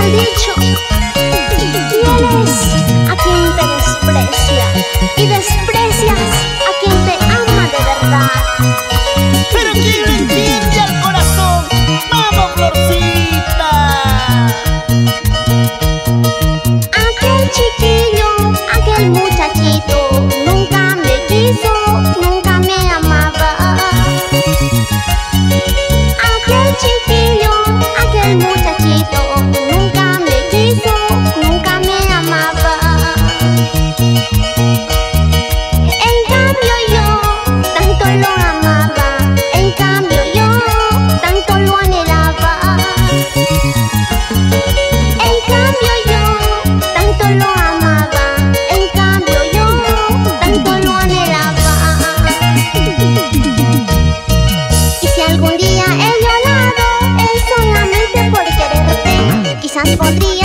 el dicho: quieres a quien te desprecia y desprecias a quien te ama de verdad. Pero ¿quién lo entiende al corazón? ¡Vamos, Florcita! Aquel chiquillo, aquel muchachito, nunca me quiso, nunca me amaba. Aquel chiquillo, aquel muchachito, nunca me quiso, nunca me amaba. En cambio yo tanto lo amaba, en cambio yo tanto lo anhelaba. En cambio yo tanto lo amaba, en cambio yo tanto lo anhelaba. Y si algún día he llorado es solamente por quererte, quizás podría